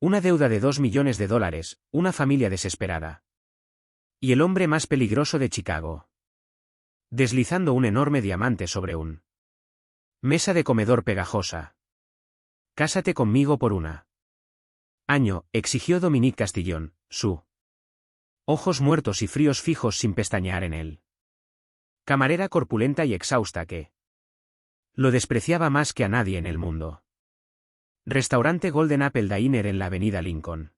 Una deuda de $2 millones, una familia desesperada. Y el hombre más peligroso de Chicago. Deslizando un enorme diamante sobre un mesa de comedor pegajosa. Cásate conmigo por una año, exigió Dominique Castillon, su ojos muertos y fríos fijos sin pestañear en él. Camarera corpulenta y exhausta que lo despreciaba más que a nadie en el mundo. Restaurante Golden Apple Diner en la avenida Lincoln.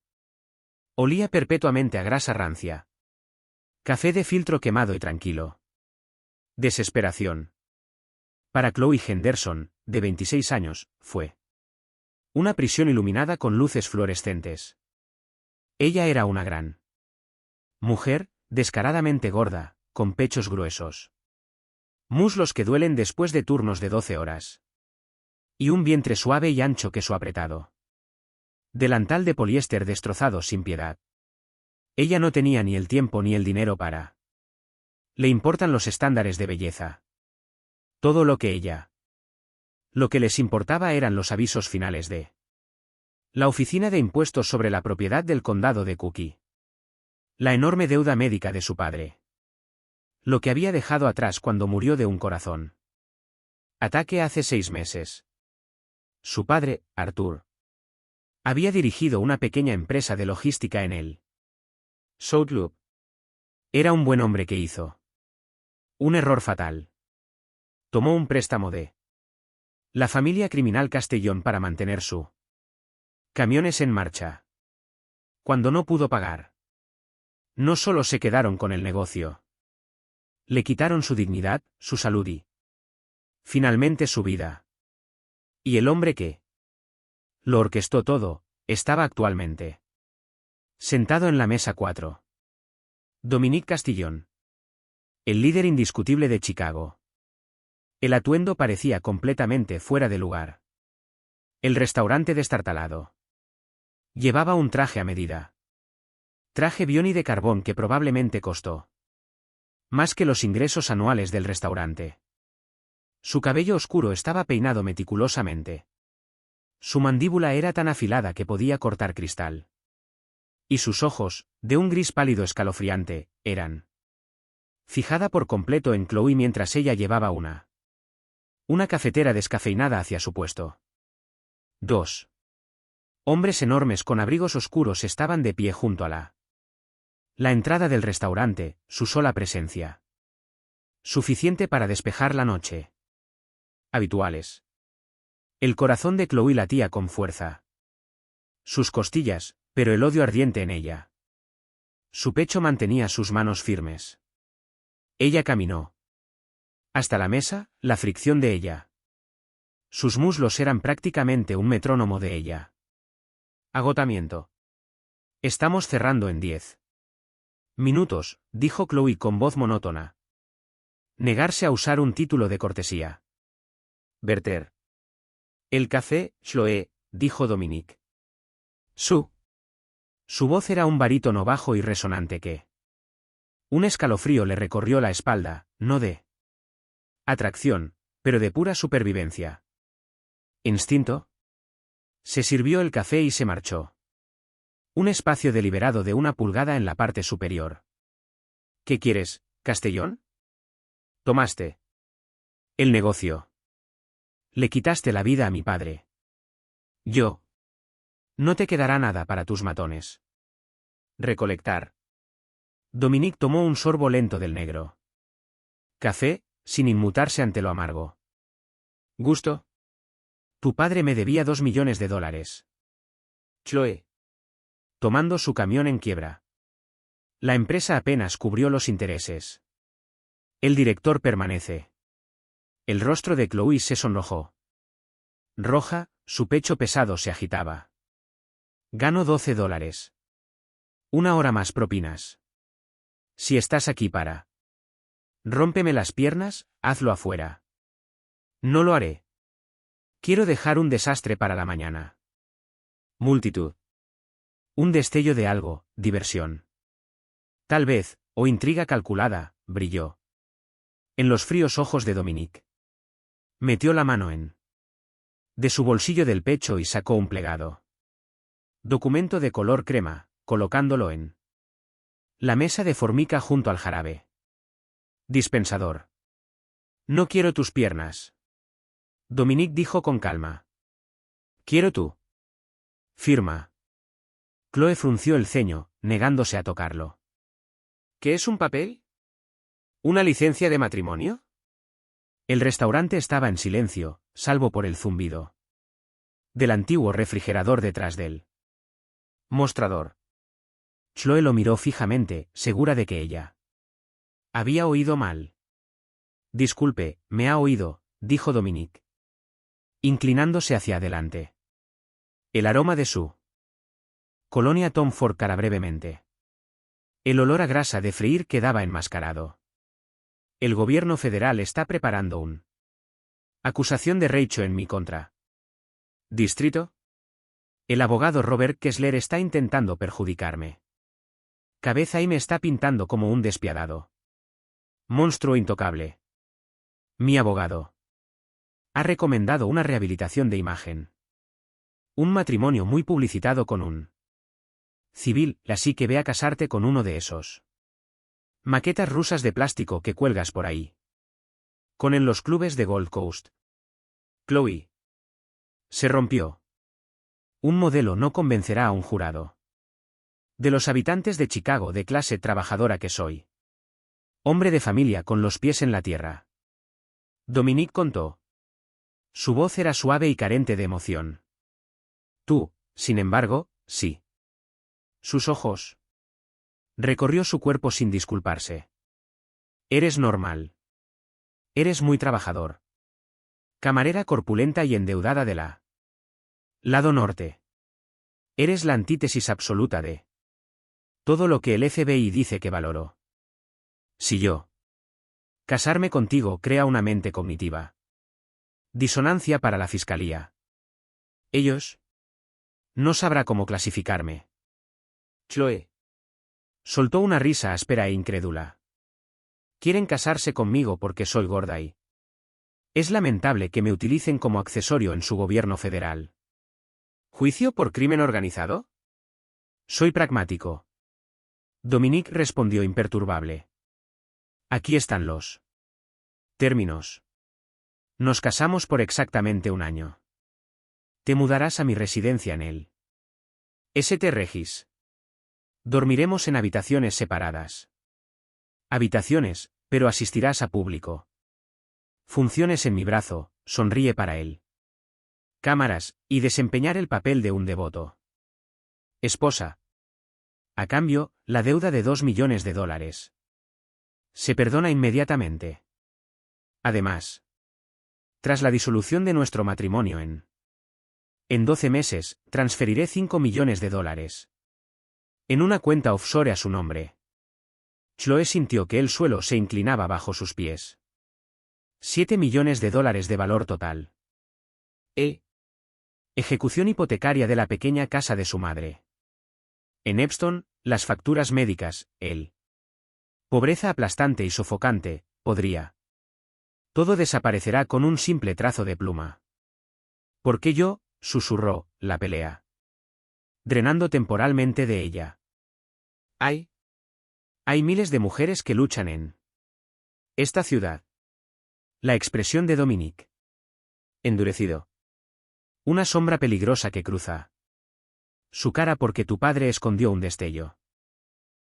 Olía perpetuamente a grasa rancia. Café de filtro quemado y tranquilo. Desesperación. Para Chloe Henderson, de 26 años, fue una prisión iluminada con luces fluorescentes. Ella era una gran mujer, descaradamente gorda, con pechos gruesos. Muslos que duelen después de turnos de 12 horas. Y un vientre suave y ancho queso apretado. Delantal de poliéster destrozado sin piedad. Ella no tenía ni el tiempo ni el dinero para. Le importan los estándares de belleza. Todo lo que ella. Lo que les importaba eran los avisos finales de la Oficina de Impuestos sobre la Propiedad del Condado de Cook. La enorme deuda médica de su padre. Lo que había dejado atrás cuando murió de un corazón ataque hace 6 meses. Su padre, Arthur, había dirigido una pequeña empresa de logística en el South Loop. Era un buen hombre que hizo un error fatal. Tomó un préstamo de la familia criminal Castellón para mantener su camiones en marcha. Cuando no pudo pagar, no solo se quedaron con el negocio. Le quitaron su dignidad, su salud y, finalmente, su vida. Y el hombre que lo orquestó todo, estaba actualmente sentado en la mesa 4. Dominique Castillon. El líder indiscutible de Chicago. El atuendo parecía completamente fuera de lugar. El restaurante destartalado. Llevaba un traje a medida. Traje bioni de carbón que probablemente costó más que los ingresos anuales del restaurante. Su cabello oscuro estaba peinado meticulosamente. Su mandíbula era tan afilada que podía cortar cristal. Y sus ojos, de un gris pálido escalofriante, eran fijada por completo en Chloe mientras ella llevaba una cafetera descafeinada hacia su puesto. 2. Hombres enormes con abrigos oscuros estaban de pie junto a la entrada del restaurante, su sola presencia. Suficiente para despejar la noche. Habituales. El corazón de Chloe latía con fuerza. Sus costillas, pero el odio ardiente en ella. Su pecho mantenía sus manos firmes. Ella caminó hasta la mesa, la fricción de ella. Sus muslos eran prácticamente un metrónomo de ella. Agotamiento. Estamos cerrando en 10 minutos, dijo Chloe con voz monótona. Negarse a usar un título de cortesía. Verter el café, Chloe, dijo Dominique. Su voz era un barítono bajo y resonante que. Un escalofrío le recorrió la espalda, no de atracción, pero de pura supervivencia. ¿Instinto? Se sirvió el café y se marchó. Un espacio deliberado de 1 pulgada en la parte superior. ¿Qué quieres, Castellón? Tomaste el negocio. Le quitaste la vida a mi padre. Yo. No te quedará nada para tus matones. Recolectar. Dominique tomó un sorbo lento del negro café, sin inmutarse ante lo amargo. ¿Gusto? Tu padre me debía $2 millones. Chloe. Tomando su camión en quiebra. La empresa apenas cubrió los intereses. El director permanece. El rostro de Chloe se sonrojó. Roja, su pecho pesado se agitaba. Gano $12. 1 hora más propinas. Si estás aquí para rómpeme las piernas, hazlo afuera. No lo haré. Quiero dejar un desastre para la mañana. Multitud. Un destello de algo, diversión. Tal vez, o intriga calculada, brilló en los fríos ojos de Dominique. Metió la mano de su bolsillo del pecho y sacó un plegado Documento de color crema, colocándolo en la mesa de formica junto al jarabe. Dispensador. No quiero tus piernas. Dominique dijo con calma. Quiero tú. Firma. Chloe frunció el ceño, negándose a tocarlo. ¿Qué es un papel? ¿Una licencia de matrimonio? El restaurante estaba en silencio, salvo por el zumbido del antiguo refrigerador detrás del mostrador. Chloe lo miró fijamente, segura de que ella había oído mal. Disculpe, me ha oído, dijo Dominique, inclinándose hacia adelante. El aroma de su colonia Tom Ford cara brevemente. El olor a grasa de freír quedaba enmascarado. El gobierno federal está preparando una acusación de Rachel en mi contra. ¿Distrito? El abogado Robert Kessler está intentando perjudicarme. Cabeza y me está pintando como un despiadado monstruo intocable. Mi abogado ha recomendado una rehabilitación de imagen. Un matrimonio muy publicitado con un civil, así que ve a casarte con uno de esos maquetas rusas de plástico que cuelgas por ahí. Con en los clubes de Gold Coast. Chloe. Se rompió. Un modelo no convencerá a un jurado. De los habitantes de Chicago de clase trabajadora que soy. Hombre de familia con los pies en la tierra. Dominique contó. Su voz era suave y carente de emoción. Tú, sin embargo, sí. Sus ojos. Recorrió su cuerpo sin disculparse. Eres normal. Eres muy trabajador. Camarera corpulenta y endeudada de la lado norte. Eres la antítesis absoluta de todo lo que el FBI dice que valoro. Si yo casarme contigo crea una mente cognitiva. Disonancia para la fiscalía. Ellos no sabrá cómo clasificarme. Chloe soltó una risa áspera e incrédula. Quieren casarse conmigo porque soy gorda y es lamentable que me utilicen como accesorio en su gobierno federal. ¿Juicio por crimen organizado? Soy pragmático. Dominique respondió imperturbable. Aquí están los términos. Nos casamos por exactamente un año. Te mudarás a mi residencia en el St. Regis. Dormiremos en habitaciones separadas. Habitaciones, pero asistirás a público. Funciones en mi brazo, sonríe para él. Cámaras, y desempeñar el papel de un devoto esposa. A cambio, la deuda de $2 millones. Se perdona inmediatamente. Además, tras la disolución de nuestro matrimonio en 12 meses, transferiré $5 millones. En una cuenta offshore a su nombre. Chloe sintió que el suelo se inclinaba bajo sus pies. $7 millones de valor total. Ejecución hipotecaria de la pequeña casa de su madre. En Epston, las facturas médicas, pobreza aplastante y sofocante, podría. Todo desaparecerá con un simple trazo de pluma. ¿Por qué yo? Susurró, la pelea. Drenando temporalmente de ella. Hay miles de mujeres que luchan en esta ciudad. La expresión de Dominique. Endurecido. Una sombra peligrosa que cruza su cara porque tu padre escondió un destello.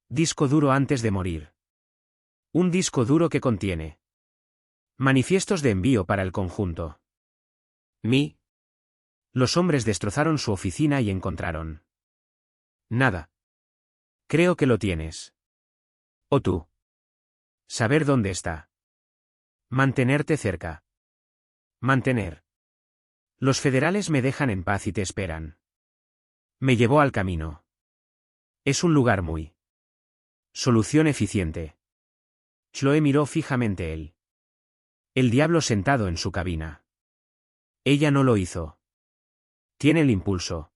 Disco duro antes de morir. Un disco duro que contiene manifiestos de envío para el conjunto. Los hombres destrozaron su oficina y encontraron nada. Creo que lo tienes. ¿O tú? Saber dónde está. Mantenerte cerca. Mantener. Los federales me dejan en paz y te esperan. Me llevó al camino. Es un lugar muy. Solución eficiente. Chloe miró fijamente él. El diablo sentado en su cabina. Ella no lo hizo. Tiene el impulso.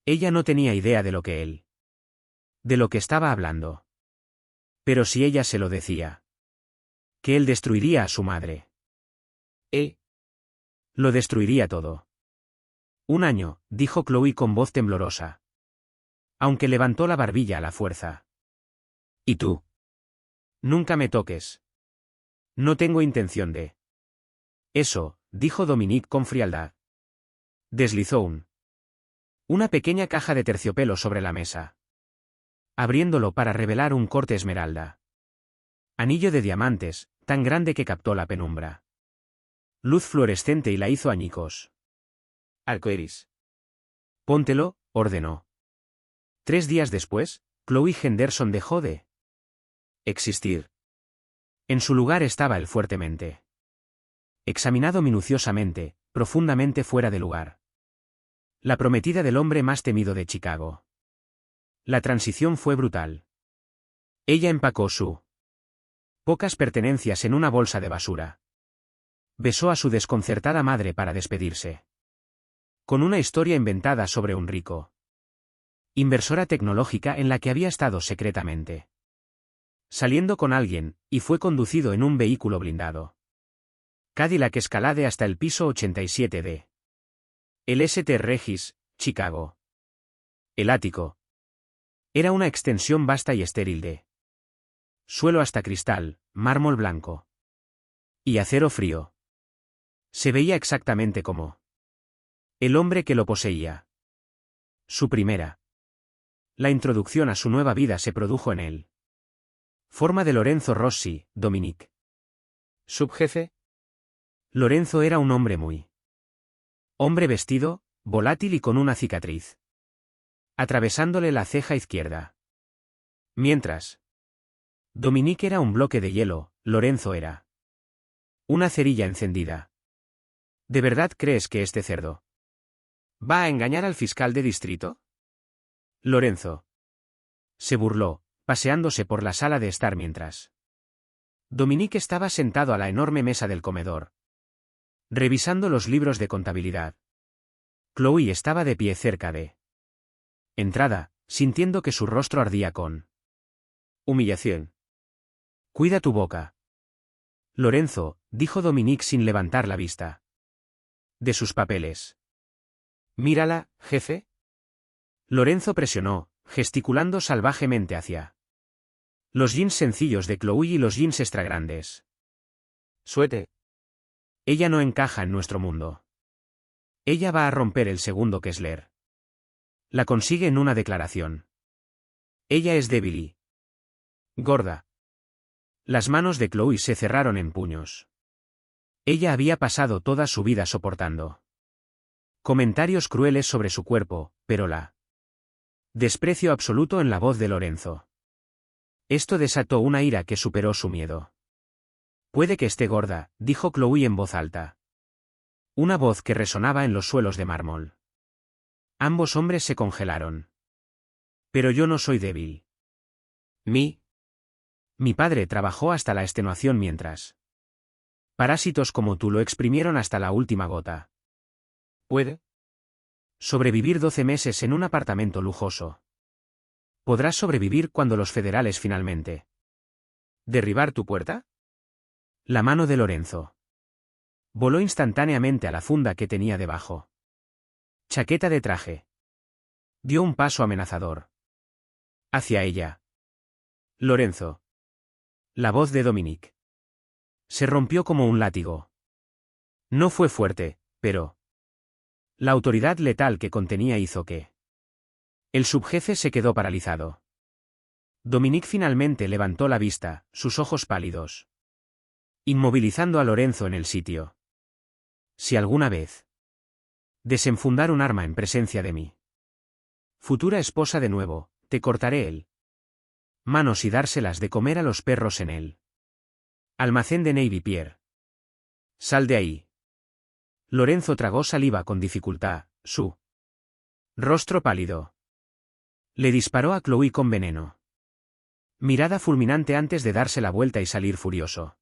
Ella no tenía idea de lo que él. De lo que estaba hablando. Pero si ella se lo decía. Que él destruiría a su madre. Lo destruiría todo. Un año, dijo Chloe con voz temblorosa. aunque levantó la barbilla a la fuerza. ¿Y tú? Nunca me toques. No tengo intención de. Eso, dijo Dominique con frialdad. Deslizó una pequeña caja de terciopelo sobre la mesa, abriéndolo para revelar un corte esmeralda. Anillo de diamantes, tan grande que captó la penumbra. Luz fluorescente y la hizo añicos. Arcoiris. Póntelo, ordenó. 3 días después, Chloe Henderson dejó de existir. En su lugar estaba el fuertemente. Examinado minuciosamente, profundamente fuera de lugar. La prometida del hombre más temido de Chicago. La transición fue brutal. Ella empacó su pocas pertenencias en una bolsa de basura. Besó a su desconcertada madre para despedirse. Con una historia inventada sobre un rico inversora tecnológica en la que había estado secretamente saliendo con alguien, y fue conducido en un vehículo blindado Cadillac Escalade hasta el piso 87 de el St. Regis, Chicago. El ático era una extensión vasta y estéril de suelo hasta cristal, mármol blanco y acero frío. Se veía exactamente como el hombre que lo poseía. Su primera. La introducción a su nueva vida se produjo en él. Forma de Lorenzo Rossi, Dominique. ¿Subjefe? Lorenzo era un hombre muy hombre vestido, volátil y con una cicatriz atravesándole la ceja izquierda. Mientras Dominique era un bloque de hielo, Lorenzo era una cerilla encendida. ¿De verdad crees que este cerdo va a engañar al fiscal de distrito? Lorenzo se burló, paseándose por la sala de estar mientras Dominique estaba sentado a la enorme mesa del comedor, revisando los libros de contabilidad. Chloe estaba de pie cerca de entrada, sintiendo que su rostro ardía con humillación. Cuida tu boca. Lorenzo, dijo Dominique sin levantar la vista de sus papeles. Mírala, jefe. Lorenzo presionó, gesticulando salvajemente hacia los jeans sencillos de Chloe y los jeans extra grandes. Suete. Ella no encaja en nuestro mundo. Ella va a romper el segundo Kessler. La consigue en una declaración. Ella es débil y gorda. Las manos de Chloe se cerraron en puños. Ella había pasado toda su vida soportando comentarios crueles sobre su cuerpo, pero la desprecio absoluto en la voz de Lorenzo. Esto desató una ira que superó su miedo. Puede que esté gorda, dijo Chloe en voz alta. Una voz que resonaba en los suelos de mármol. Ambos hombres se congelaron. Pero yo no soy débil. Mi padre trabajó hasta la extenuación mientras parásitos como tú lo exprimieron hasta la última gota. ¿Puede sobrevivir 12 meses en un apartamento lujoso? ¿Podrás sobrevivir cuando los federales finalmente derribar tu puerta? La mano de Lorenzo voló instantáneamente a la funda que tenía debajo. Chaqueta de traje. Dio un paso amenazador hacia ella. Lorenzo. La voz de Dominique se rompió como un látigo. No fue fuerte, pero la autoridad letal que contenía hizo que el subjefe se quedó paralizado. Dominique finalmente levantó la vista, sus ojos pálidos, inmovilizando a Lorenzo en el sitio. Si alguna vez desenfundar un arma en presencia de mi futura esposa de nuevo, te cortaré el manos y dárselas de comer a los perros en el almacén de Navy Pier. Sal de ahí. Lorenzo tragó saliva con dificultad, su rostro pálido. Le disparó a Chloe con veneno. Mirada fulminante antes de darse la vuelta y salir furioso.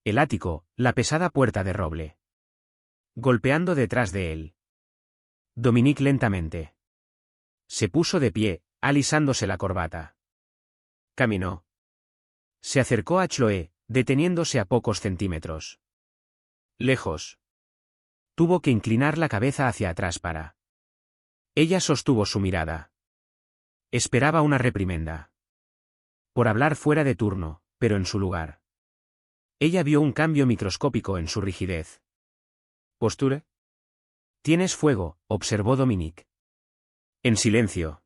El ático, la pesada puerta de roble. Golpeando detrás de él. Dominique lentamente se puso de pie, alisándose la corbata. Caminó. Se acercó a Chloe, deteniéndose a pocos centímetros lejos. Tuvo que inclinar la cabeza hacia atrás para. Ella sostuvo su mirada Esperaba una reprimenda. Por hablar fuera de turno, pero en su lugar. Ella vio un cambio microscópico en su rigidez. ¿Postura? Tienes fuego, observó Dominique. En silencio.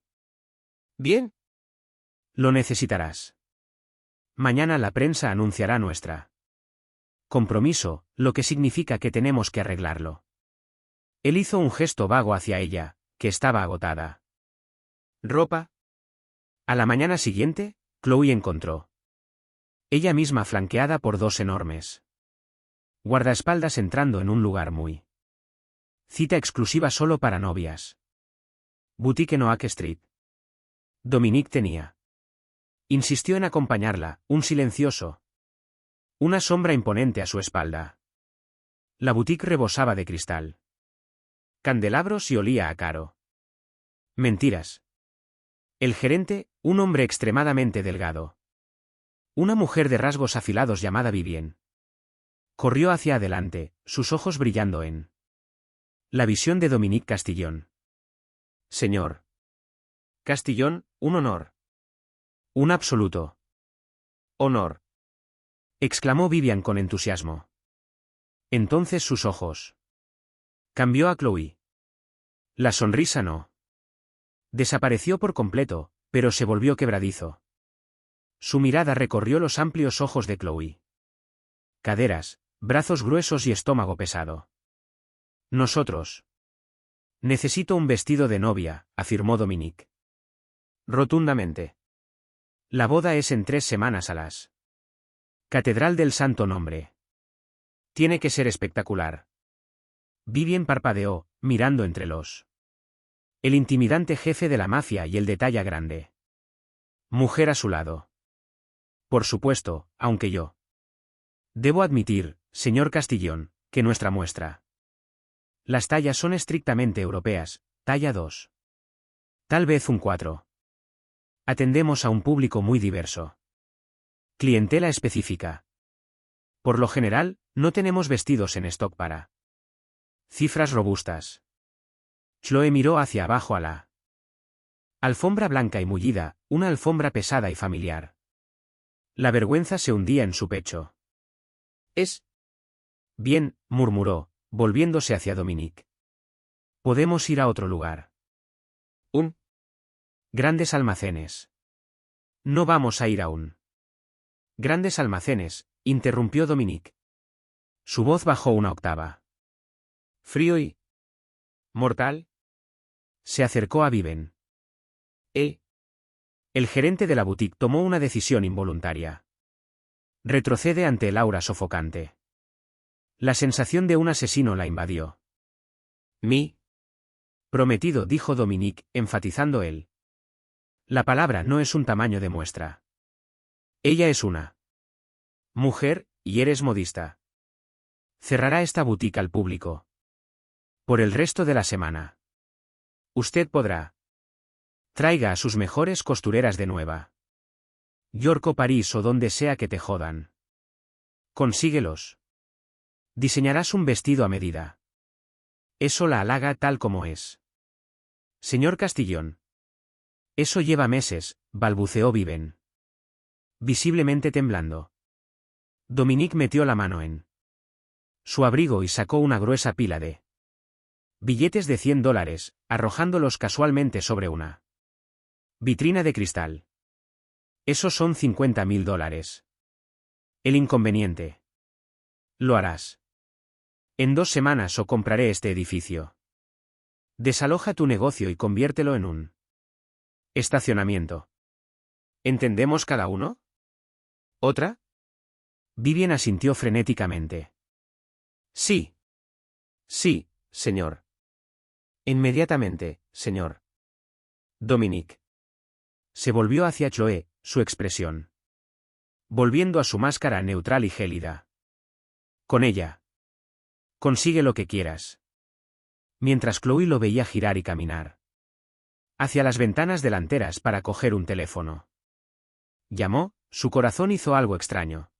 Bien. Lo necesitarás. Mañana la prensa anunciará nuestra compromiso, lo que significa que tenemos que arreglarlo. Él hizo un gesto vago hacia ella, que estaba agotada. ¿Ropa? A la mañana siguiente, Chloe encontró ella misma flanqueada por dos enormes guardaespaldas entrando en un lugar muy cita exclusiva solo para novias. Boutique en Oak Street. Dominique tenía. Insistió en acompañarla, un silencioso. Una sombra imponente a su espalda. La boutique rebosaba de cristal. Candelabros y olía a caro. Mentiras. El gerente, un hombre extremadamente delgado. Una mujer de rasgos afilados llamada Vivien. Corrió hacia adelante, sus ojos brillando en la visión de Dominique Castillon. Señor Castillon, un honor. Un absoluto honor, exclamó Vivian con entusiasmo. Entonces sus ojos cambió a Chloe. La sonrisa no desapareció por completo, pero se volvió quebradizo. Su mirada recorrió los amplios ojos de Chloe. Caderas, brazos gruesos y estómago pesado. Nosotros. Necesito un vestido de novia, afirmó Dominique. Rotundamente. La boda es en 3 semanas a las Catedral del Santo Nombre. Tiene que ser espectacular. Vivien parpadeó, mirando entre los el intimidante jefe de la mafia y el de talla grande mujer a su lado. Por supuesto, aunque yo debo admitir, señor Castillon, que nuestra muestra. Las tallas son estrictamente europeas, talla 2. Tal vez un 4. Atendemos a un público muy diverso. Clientela específica. Por lo general, no tenemos vestidos en stock para cifras robustas. Chloe miró hacia abajo a la alfombra blanca y mullida, una alfombra pesada y familiar. La vergüenza se hundía en su pecho. Es bien, murmuró, volviéndose hacia Dominique. Podemos ir a otro lugar. un Grandes almacenes. No vamos a ir aún. Grandes almacenes, interrumpió Dominique. Su voz bajó una octava. frío y mortal. Se acercó a Viven. El gerente de la boutique tomó una decisión involuntaria. Retrocede ante el aura sofocante. La sensación de un asesino la invadió. Mi Prometido, dijo Dominique, enfatizando él. La palabra no es un tamaño de muestra. Ella es una mujer, y eres modista. Cerrará esta boutique al público. Por el resto de la semana. Usted podrá. Traiga a sus mejores costureras de Nueva York o París o donde sea que te jodan. Consíguelos. Diseñarás un vestido a medida. Eso la halaga tal como es. Señor Castillon. Eso lleva meses, balbuceó Viven. Visiblemente temblando. Dominique metió la mano en su abrigo y sacó una gruesa pila de billetes de $100, arrojándolos casualmente sobre una vitrina de cristal. Esos son $50.000. El inconveniente. Lo harás. En 2 semanas o compraré este edificio. Desaloja tu negocio y conviértelo en un estacionamiento. ¿Entendemos cada uno? ¿Otra? Vivien asintió frenéticamente. Sí. Sí, señor. Inmediatamente, señor. Dominique. Se volvió hacia Chloe, su expresión volviendo a su máscara neutral y gélida. Con ella. Consigue lo que quieras. Mientras Chloe lo veía girar y caminar hacia las ventanas delanteras para coger un teléfono. Llamó, su corazón hizo algo extraño.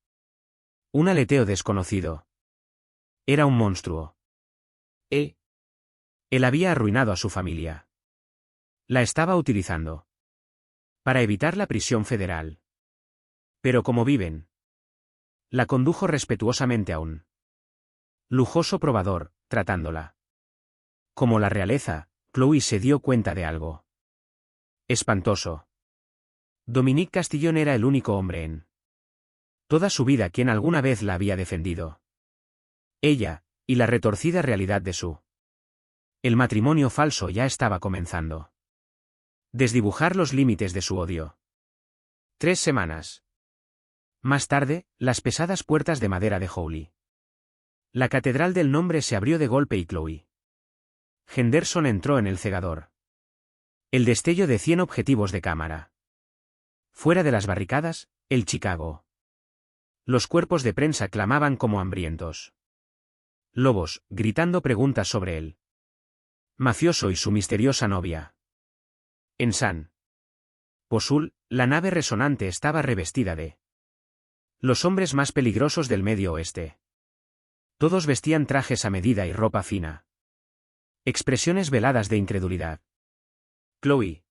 Un aleteo desconocido. Era un monstruo. Él había arruinado a su familia. La estaba utilizando. para evitar la prisión federal. Pero como viven. La condujo respetuosamente a un lujoso probador, tratándola como la realeza. Chloe se dio cuenta de algo espantoso. Dominique Castillon era el único hombre en toda su vida quien alguna vez la había defendido. Ella, y la retorcida realidad de el matrimonio falso ya estaba comenzando. Desdibujar los límites de su odio. 3 semanas. Más tarde, las pesadas puertas de madera de Howley. La catedral del nombre se abrió de golpe y Chloe Henderson entró en el cegador. El destello de 100 objetivos de cámara. Fuera de las barricadas, el Chicago. Los cuerpos de prensa clamaban como hambrientos lobos, gritando preguntas sobre él. Mafioso y su misteriosa novia. En San Posul, la nave resonante estaba revestida de los hombres más peligrosos del Medio Oeste. Todos vestían trajes a medida y ropa fina. Expresiones veladas de incredulidad. Chloe.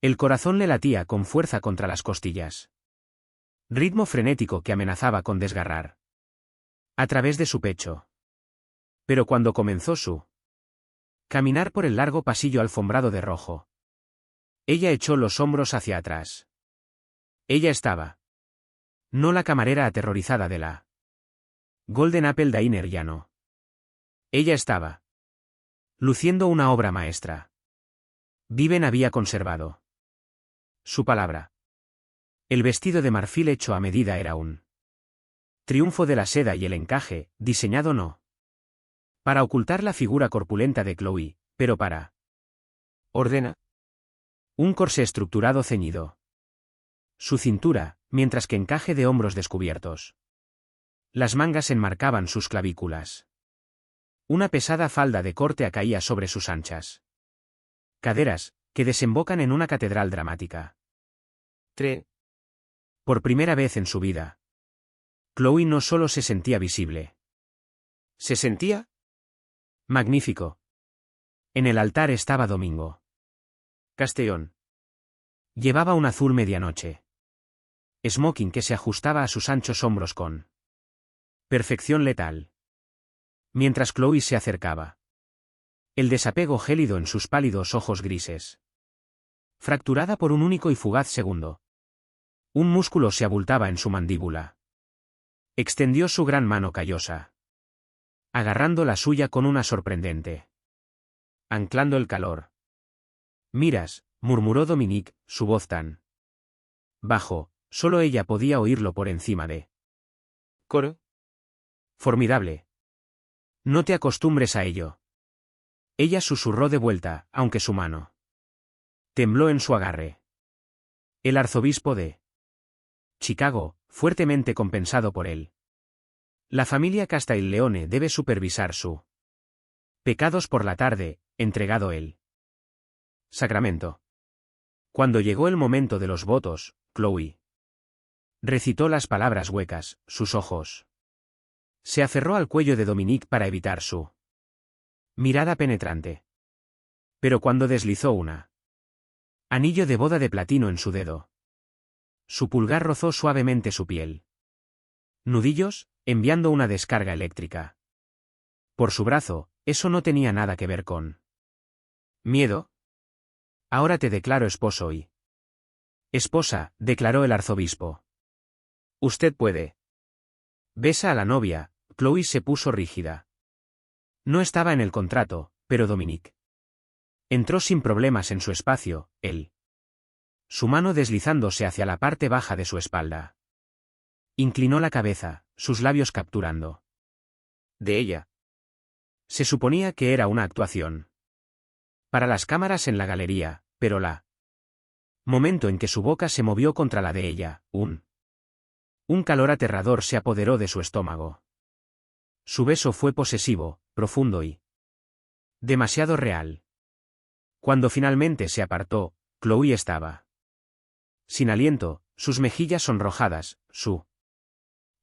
El corazón le latía con fuerza contra las costillas. Ritmo frenético que amenazaba con desgarrar a través de su pecho. Pero cuando comenzó su caminar por el largo pasillo alfombrado de rojo, ella echó los hombros hacia atrás. Ella estaba. No la camarera aterrorizada de la Golden Apple Diner ya no. Ella estaba luciendo una obra maestra. Viven había conservado su palabra. El vestido de marfil hecho a medida era un triunfo de la seda y el encaje, diseñado no para ocultar la figura corpulenta de Chloe, pero para ordena un corsé estructurado ceñido su cintura, mientras que encaje de hombros descubiertos. Las mangas enmarcaban sus clavículas. Una pesada falda de corte caía sobre sus anchas caderas, que desembocan en una catedral dramática. Por primera vez en su vida, Chloe no solo se sentía visible. Se sentía magnífico. En el altar estaba Domingo Castellón. Llevaba un azul medianoche smoking que se ajustaba a sus anchos hombros con perfección letal. Mientras Chloe se acercaba, el desapego gélido en sus pálidos ojos grises. Fracturada por un único y fugaz segundo. Un músculo se abultaba en su mandíbula. Extendió su gran mano callosa, agarrando la suya con una sorprendente. Anclando el calor. Miras, murmuró Dominique, su voz tan bajo, solo ella podía oírlo por encima de coro. Formidable. No te acostumbres a ello. Ella susurró de vuelta, aunque su mano tembló en su agarre. El arzobispo de Chicago, fuertemente compensado por él. La familia Castiglione debe supervisar su pecados por la tarde, entregado el sacramento. Cuando llegó el momento de los votos, Chloe recitó las palabras huecas, sus ojos. Se aferró al cuello de Dominique para evitar su mirada penetrante. Pero cuando deslizó una anillo de boda de platino en su dedo, su pulgar rozó suavemente su piel. Nudillos, enviando una descarga eléctrica por su brazo, eso no tenía nada que ver con miedo. Ahora te declaro esposo y esposa, declaró el arzobispo. Usted puede. Besa a la novia. Chloe se puso rígida. No estaba en el contrato, pero Dominique entró sin problemas en su espacio, él. Su mano deslizándose hacia la parte baja de su espalda. Inclinó la cabeza, sus labios capturando de ella. Se suponía que era una actuación para las cámaras en la galería, pero momento en que su boca se movió contra la de ella, un calor aterrador se apoderó de su estómago. Su beso fue posesivo, profundo y demasiado real. Cuando finalmente se apartó, Chloe estaba sin aliento, sus mejillas sonrojadas, su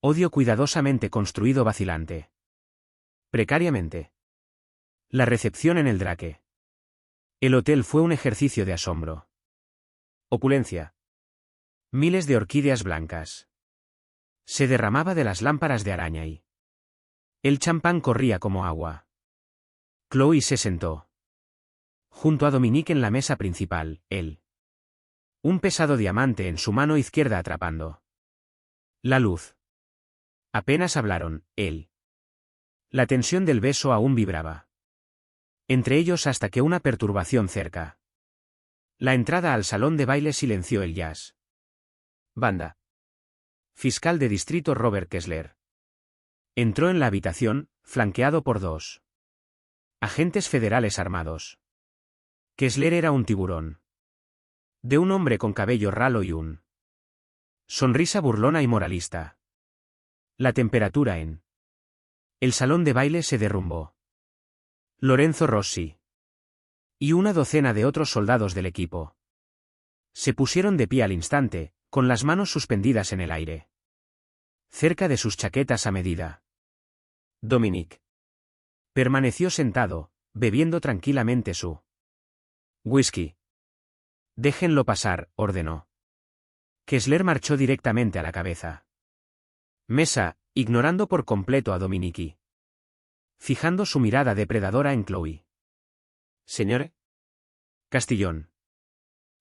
odio cuidadosamente construido vacilante. Precariamente. La recepción en el Drake. El hotel fue un ejercicio de asombro. Opulencia. Miles de orquídeas blancas. Se derramaba de las lámparas de araña y el champán corría como agua. Chloe se sentó junto a Dominique en la mesa principal, él. Un pesado diamante en su mano izquierda atrapando la luz. Apenas hablaron, él. La tensión del beso aún vibraba entre ellos hasta que una perturbación cerca. La entrada al salón de baile silenció el jazz. Banda. Fiscal de distrito Robert Kessler. Entró en la habitación, flanqueado por 2 agentes federales armados. Kessler era un tiburón. De un hombre con cabello ralo y un sonrisa burlona y moralista. La temperatura en el salón de baile se derrumbó. Lorenzo Rossi y una docena de otros soldados del equipo se pusieron de pie al instante, con las manos suspendidas en el aire, cerca de sus chaquetas a medida. Dominique permaneció sentado, bebiendo tranquilamente su whisky. Déjenlo pasar, ordenó. Kessler marchó directamente a la cabeza mesa, ignorando por completo a Dominique, fijando su mirada depredadora en Chloe. Señor Castillón.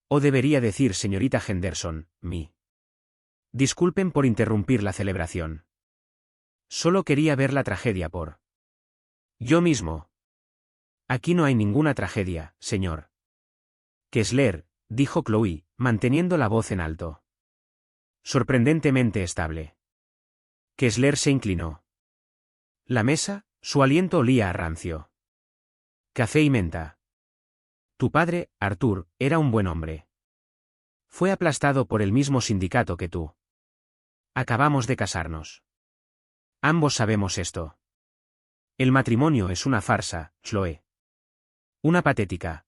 O debería decir señorita Henderson, Disculpen por interrumpir la celebración. Solo quería ver la tragedia por yo mismo. Aquí no hay ninguna tragedia, señor Kessler, dijo Chloe, manteniendo la voz en alto. Sorprendentemente estable. Kessler se inclinó. La mesa, su aliento olía a rancio. Café y menta. Tu padre, Arthur, era un buen hombre. Fue aplastado por el mismo sindicato que tú. Acabamos de casarnos. Ambos sabemos esto. El matrimonio es una farsa, Chloe. Una patética.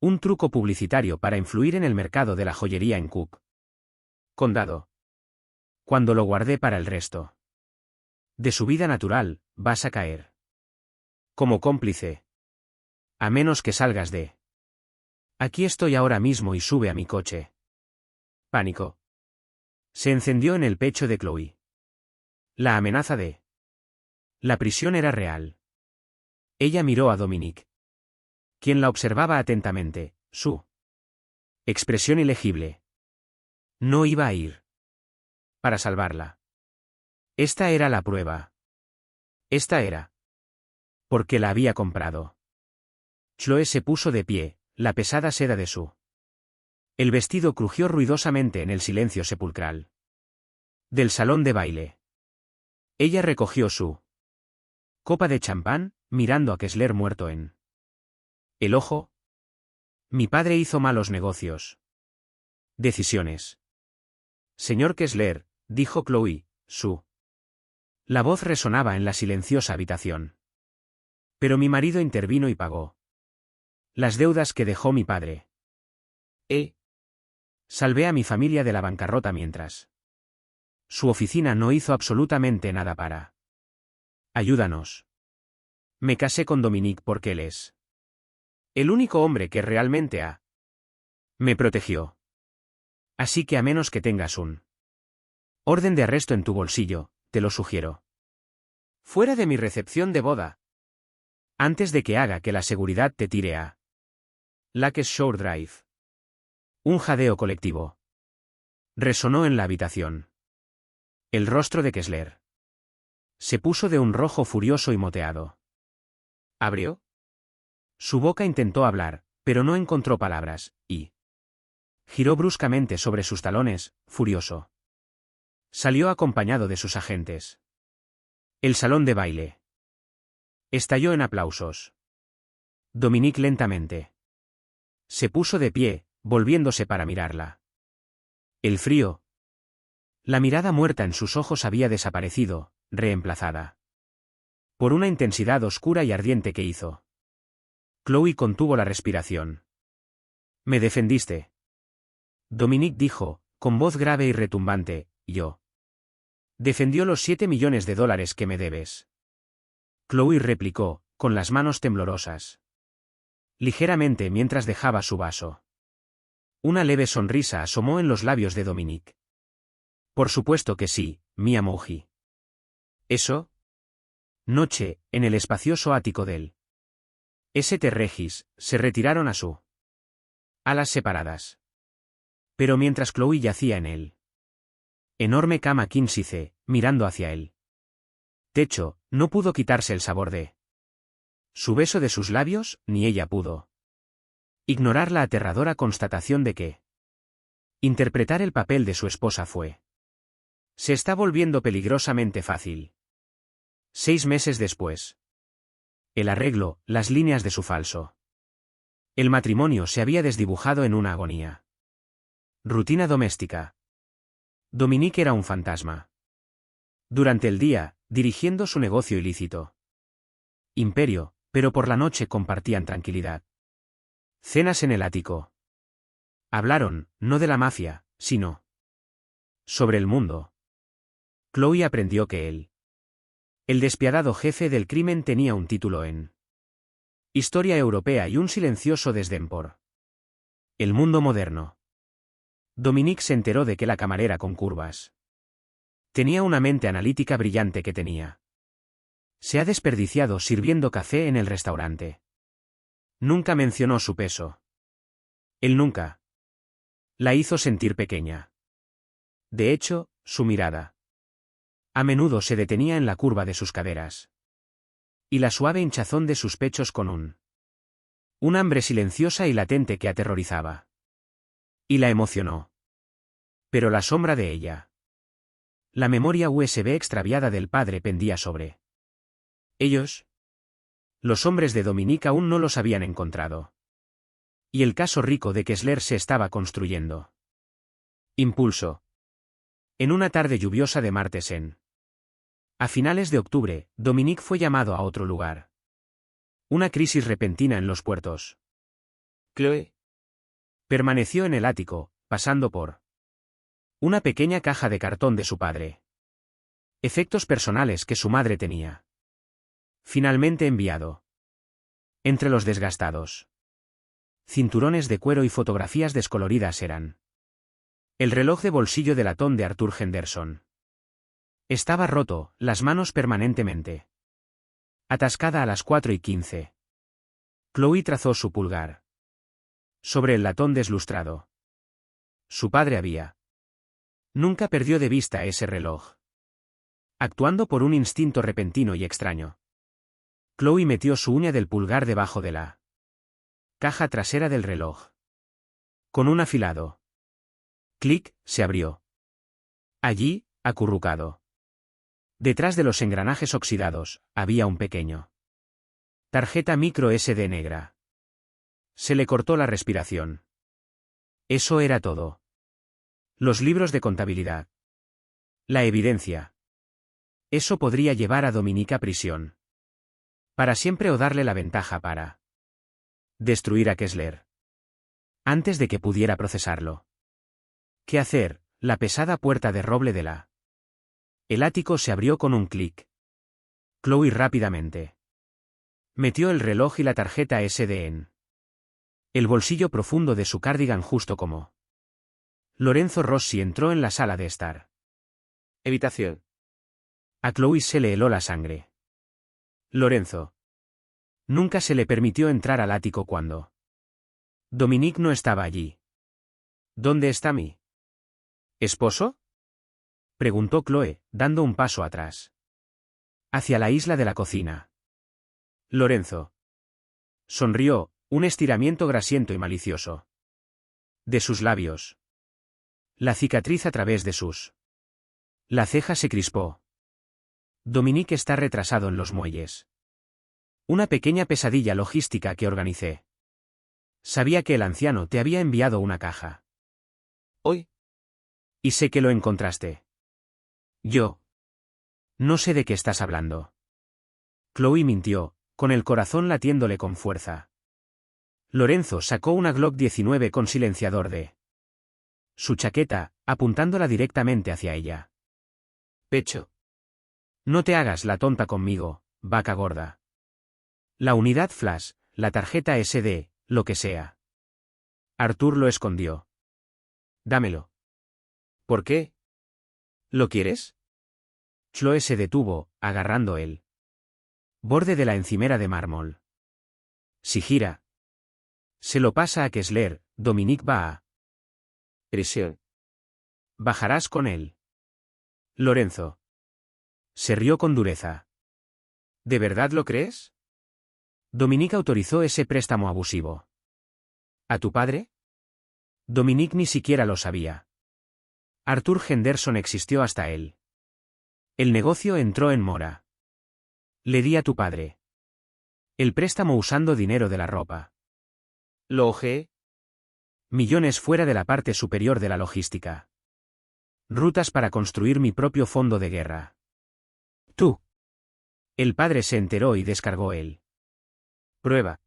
Un truco publicitario para influir en el mercado de la joyería en Cook Condado. Cuando lo guardé para el resto de su vida natural, vas a caer como cómplice. A menos que salgas de aquí estoy ahora mismo y sube a mi coche. Pánico se encendió en el pecho de Chloe. La amenaza de la prisión era real. Ella miró a Dominique, quien la observaba atentamente, su expresión ilegible. No iba a ir para salvarla. Esta era la prueba. Esta era porque la había comprado. Chloe se puso de pie, la pesada seda de su el vestido crujió ruidosamente en el silencio sepulcral del salón de baile. Ella recogió su copa de champán, mirando a Kessler muerto en el ojo. Mi padre hizo malos negocios. Decisiones. Señor Kessler, dijo Chloe, la voz resonaba en la silenciosa habitación. Pero mi marido intervino y pagó las deudas que dejó mi padre. Salvé a mi familia de la bancarrota mientras su oficina no hizo absolutamente nada para ayúdanos. Me casé con Dominique porque él es el único hombre que realmente me protegió. Así que a menos que tengas un orden de arresto en tu bolsillo, te lo sugiero. Fuera de mi recepción de boda. Antes de que haga que la seguridad te tire a Lakes Shore Drive. Un jadeo colectivo resonó en la habitación. El rostro de Kessler se puso de un rojo furioso y moteado. ¿Abrió? Su boca intentó hablar, pero no encontró palabras, y giró bruscamente sobre sus talones, furioso. Salió acompañado de sus agentes. El salón de baile estalló en aplausos. Dominique lentamente se puso de pie, volviéndose para mirarla. El frío. La mirada muerta en sus ojos había desaparecido, reemplazada por una intensidad oscura y ardiente que hizo. Chloe contuvo la respiración. Me defendiste. Dominique dijo, con voz grave y retumbante, yo. Defendió los $7 millones que me debes. Chloe replicó, con las manos temblorosas. Ligeramente mientras dejaba su vaso. Una leve sonrisa asomó en los labios de Dominique. Por supuesto que sí, mi amouji. ¿Eso? Noche, en el espacioso ático del St. Regis, se retiraron a su alas separadas. Pero mientras Chloe yacía en él enorme cama quinsice, mirando hacia él techo, no pudo quitarse el sabor de su beso de sus labios, ni ella pudo ignorar la aterradora constatación de que interpretar el papel de su esposa se está volviendo peligrosamente fácil. 6 meses después. El arreglo, las líneas de su falso. El matrimonio se había desdibujado en una agonía. Rutina doméstica. Dominique era un fantasma. Durante el día, dirigiendo su negocio ilícito. Imperio, pero por la noche compartían tranquilidad. Cenas en el ático. Hablaron, no de la mafia, sino sobre el mundo. Chloe aprendió que el despiadado jefe del crimen tenía un título en historia europea y un silencioso desdén por el mundo moderno. Dominique se enteró de que la camarera con curvas tenía una mente analítica brillante que se ha desperdiciado sirviendo café en el restaurante. Nunca mencionó su peso. Él nunca la hizo sentir pequeña. De hecho, su mirada a menudo se detenía en la curva de sus caderas y la suave hinchazón de sus pechos con un hambre silenciosa y latente que aterrorizaba. Y la emocionó. Pero la sombra de ella. La memoria USB extraviada del padre pendía sobre ellos. Los hombres de Dominique aún no los habían encontrado. Y el caso rico de Kessler se estaba construyendo. Impulso. En una tarde lluviosa de martes a finales de octubre, Dominique fue llamado a otro lugar. Una crisis repentina en los puertos. Chloe permaneció en el ático, pasando por una pequeña caja de cartón de su padre. Efectos personales que su madre tenía. Finalmente enviado. Entre los desgastados cinturones de cuero y fotografías descoloridas eran el reloj de bolsillo de latón de Arthur Henderson. Estaba roto, las manos permanentemente atascada a las 4:15. Chloe trazó su pulgar sobre el latón deslustrado. Su padre nunca perdió de vista ese reloj. Actuando por un instinto repentino y extraño, Chloe metió su uña del pulgar debajo de la caja trasera del reloj. Con un afilado clic, se abrió. Allí, acurrucado detrás de los engranajes oxidados, había un pequeño tarjeta micro SD negra. Se le cortó la respiración. Eso era todo. Los libros de contabilidad. La evidencia. Eso podría llevar a Dominique a prisión. Para siempre o darle la ventaja para destruir a Kessler. Antes de que pudiera procesarlo. ¿Qué hacer? La pesada puerta de roble de el ático se abrió con un clic. Chloe rápidamente metió el reloj y la tarjeta SD en el bolsillo profundo de su cardigan justo como Lorenzo Rossi entró en la sala de estar. Evitación. A Chloe se le heló la sangre. Lorenzo. Nunca se le permitió entrar al ático cuando Dominique no estaba allí. ¿Dónde está mi esposo? Preguntó Chloe, dando un paso atrás. Hacia la isla de la cocina. Lorenzo. Sonrió, un estiramiento grasiento y malicioso de sus labios. La cicatriz a través de la ceja se crispó. Dominique está retrasado en los muelles. Una pequeña pesadilla logística que organicé. Sabía que el anciano te había enviado una caja. Hoy. Y sé que lo encontraste. Yo. No sé de qué estás hablando. Chloe mintió, con el corazón latiéndole con fuerza. Lorenzo sacó una Glock 19 con silenciador de su chaqueta, apuntándola directamente hacia ella. Pecho. No te hagas la tonta conmigo, vaca gorda. La unidad flash, la tarjeta SD, lo que sea. Arthur lo escondió. Dámelo. ¿Por qué? ¿Lo quieres? Chloe se detuvo, agarrando el borde de la encimera de mármol. Si gira. Se lo pasa a Kessler, Dominique va a Prisión. bajarás con él. Lorenzo. Se rió con dureza. ¿De verdad lo crees? Dominique autorizó ese préstamo abusivo. ¿A tu padre? Dominique ni siquiera lo sabía. Arthur Henderson existió hasta él. El negocio entró en mora. Le di a tu padre el préstamo usando dinero de la ropa. Lo ojeé. Millones fuera de la parte superior de la logística. Rutas para construir mi propio fondo de guerra. Tú. El padre se enteró y descargó él. Prueba.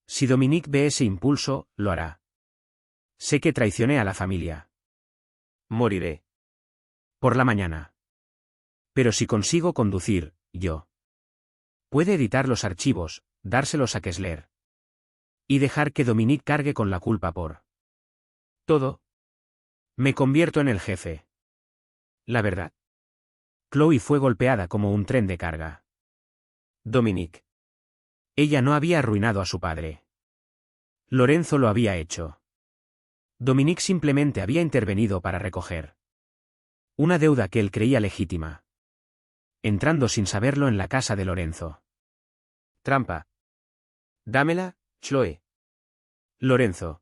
Si Dominique ve ese impulso, lo hará. Sé que traicioné a la familia. Moriré. Por la mañana. Pero si consigo conducir, yo. Puede editar los archivos, dárselos a Kessler. Y dejar que Dominique cargue con la culpa por todo. Me convierto en el jefe. La verdad. Chloe fue golpeada como un tren de carga. Dominique. Ella no había arruinado a su padre. Lorenzo lo había hecho. Dominique simplemente había intervenido para recoger una deuda que él creía legítima. Entrando sin saberlo en la casa de Lorenzo. Trampa. Dámela, Chloe. Lorenzo.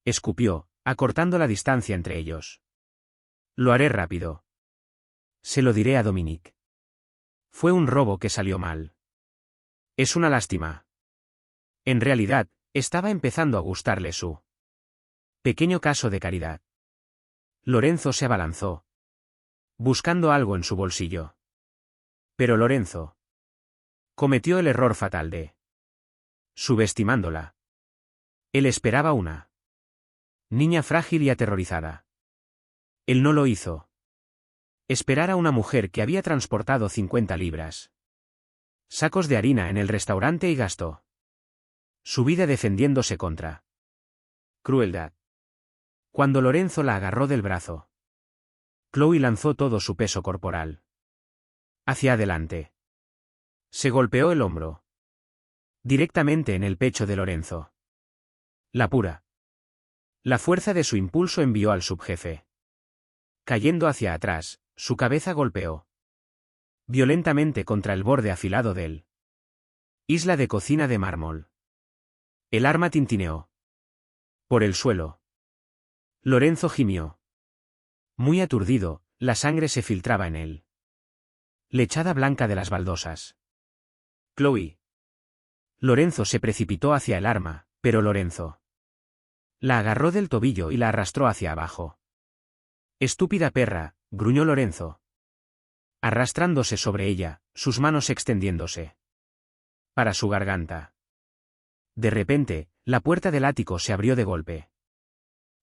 Escupió, acortando la distancia entre ellos. Lo haré rápido. Se lo diré a Dominique. Fue un robo que salió mal. Es una lástima. En realidad, estaba empezando a gustarle su pequeño caso de caridad. Lorenzo se abalanzó, buscando algo en su bolsillo. Pero Lorenzo cometió el error fatal de subestimándola. Él esperaba una niña frágil y aterrorizada. Él no lo hizo. Esperar a una mujer que había transportado 50 libras. Sacos de harina en el restaurante y gastó su vida defendiéndose contra crueldad. Cuando Lorenzo la agarró del brazo, Chloe lanzó todo su peso corporal hacia adelante. Se golpeó el hombro directamente en el pecho de Lorenzo. La fuerza de su impulso envió al subjefe. Cayendo hacia atrás, su cabeza golpeó violentamente contra el borde afilado del isla de cocina de mármol. El arma tintineó por el suelo. Lorenzo gimió. Muy aturdido, la sangre se filtraba en él. Lechada blanca de las baldosas. Chloe. Lorenzo se precipitó hacia el arma, pero Lorenzo la agarró del tobillo y la arrastró hacia abajo. Estúpida perra, gruñó Lorenzo. Arrastrándose sobre ella, sus manos extendiéndose para su garganta. De repente, la puerta del ático se abrió de golpe.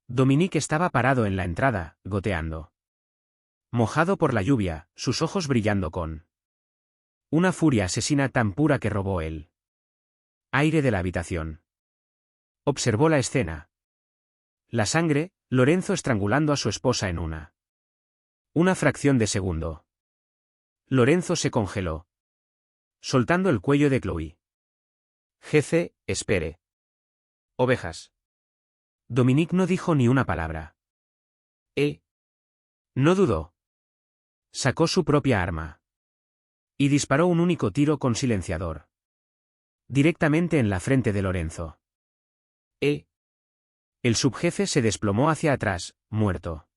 Dominique estaba parado en la entrada, goteando. Mojado por la lluvia, sus ojos brillando con una furia asesina tan pura que robó el aire de la habitación. Observó la escena. La sangre, Lorenzo estrangulando a su esposa en una fracción de segundo. Lorenzo se congeló, soltando el cuello de Chloe. Jefe, espere. Ovejas. Dominique no dijo ni una palabra. No dudó. Sacó su propia arma. Y disparó un único tiro con silenciador. Directamente en la frente de Lorenzo. El subjefe se desplomó hacia atrás, muerto.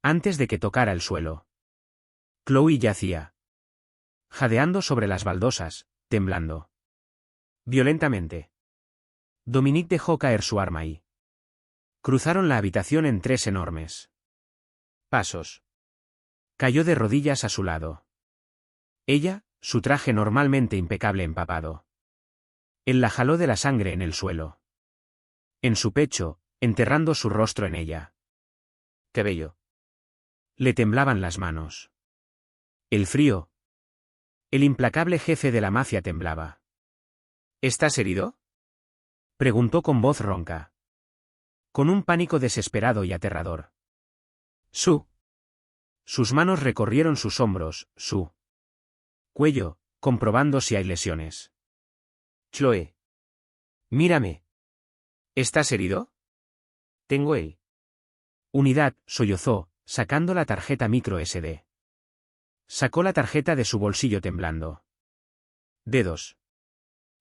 Antes de que tocara el suelo. Chloe yacía, jadeando sobre las baldosas, temblando violentamente. Dominique dejó caer su arma y cruzaron la habitación en 3 enormes pasos. Cayó de rodillas a su lado. Ella, su traje normalmente impecable empapado. Él la jaló de la sangre en el suelo. En su pecho, enterrando su rostro en ella. ¡Qué bello! Le temblaban las manos. El frío. El implacable jefe de la mafia temblaba. ¿Estás herido? Preguntó con voz ronca. Con un pánico desesperado y aterrador. Sus manos recorrieron sus hombros, su cuello, comprobando si hay lesiones. Chloe. Mírame. ¿Estás herido? Tengo el. Unidad, sollozó, sacando la tarjeta micro SD. Sacó la tarjeta de su bolsillo temblando. Dedos.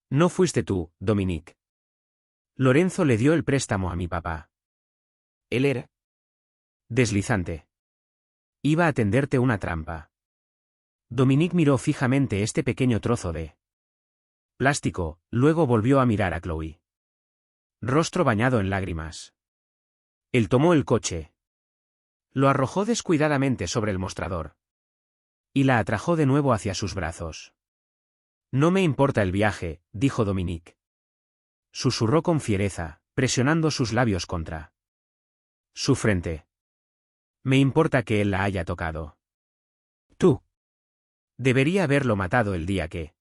No fuiste tú, Dominique. Lorenzo le dio el préstamo a mi papá. Él era. Deslizante. Iba a tenderte una trampa. Dominique miró fijamente este pequeño trozo de plástico, luego volvió a mirar a Chloe. Rostro bañado en lágrimas. Él tomó el coche. Lo arrojó descuidadamente sobre el mostrador. Y la atrajo de nuevo hacia sus brazos. No me importa el viaje, dijo Dominique. Susurró con fiereza, presionando sus labios contra su frente. Me importa que él la haya tocado. Tú. Debería haberlo matado el día que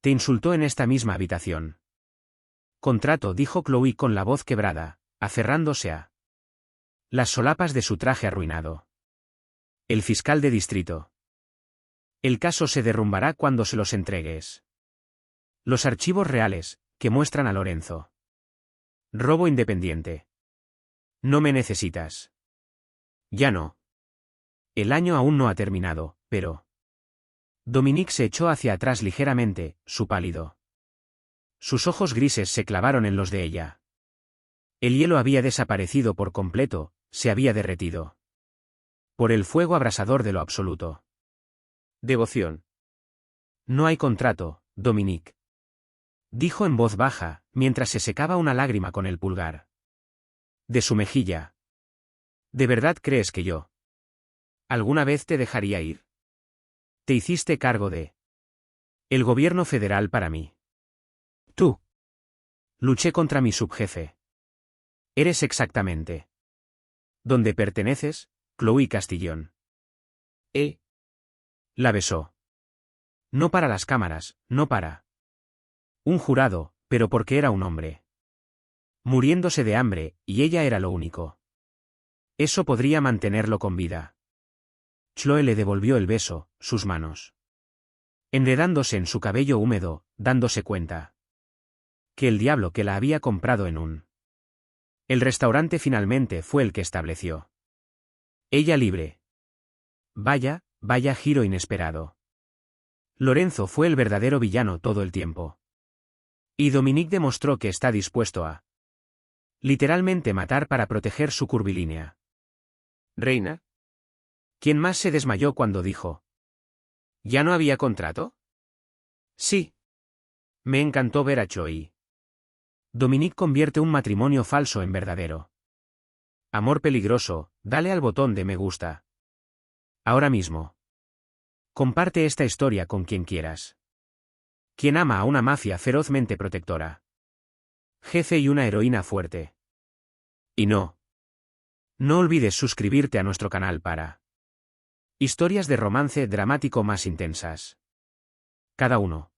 te insultó en esta misma habitación. Contrato, dijo Chloe con la voz quebrada, aferrándose a las solapas de su traje arruinado. El fiscal de distrito. El caso se derrumbará cuando se los entregues. Los archivos reales, que muestran a Lorenzo. Robo independiente. No me necesitas. Ya no. El año aún no ha terminado, pero... Dominique se echó hacia atrás ligeramente, su pálido. Sus ojos grises se clavaron en los de ella. El hielo había desaparecido por completo, se había derretido. Por el fuego abrasador de lo absoluto. Devoción. No hay contrato, Dominique. Dijo en voz baja, mientras se secaba una lágrima con el pulgar de su mejilla. ¿De verdad crees que yo alguna vez te dejaría ir? Te hiciste cargo de el gobierno federal para mí. Tú. Luché contra mi subjefe. Eres exactamente donde perteneces, Chloe Castillón. La besó. No para las cámaras, no para un jurado, pero porque era un hombre. Muriéndose de hambre, y ella era lo único. Eso podría mantenerlo con vida. Chloe le devolvió el beso, sus manos enredándose en su cabello húmedo, dándose cuenta que el diablo que la había comprado en un el restaurante finalmente fue el que estableció ella libre. Vaya, vaya giro inesperado. Lorenzo fue el verdadero villano todo el tiempo. Y Dominique demostró que está dispuesto a literalmente matar para proteger su curvilínea Reina. ¿Quién más se desmayó cuando dijo? ¿Ya no había contrato? Sí. Me encantó ver a Chloe. Dominique convierte un matrimonio falso en verdadero. Amor peligroso, dale al botón de me gusta. Ahora mismo. Comparte esta historia con quien quieras. Quien ama a una mafia ferozmente protectora. Jefe y una heroína fuerte. Y no. No olvides suscribirte a nuestro canal para historias de romance dramático más intensas. Cada uno.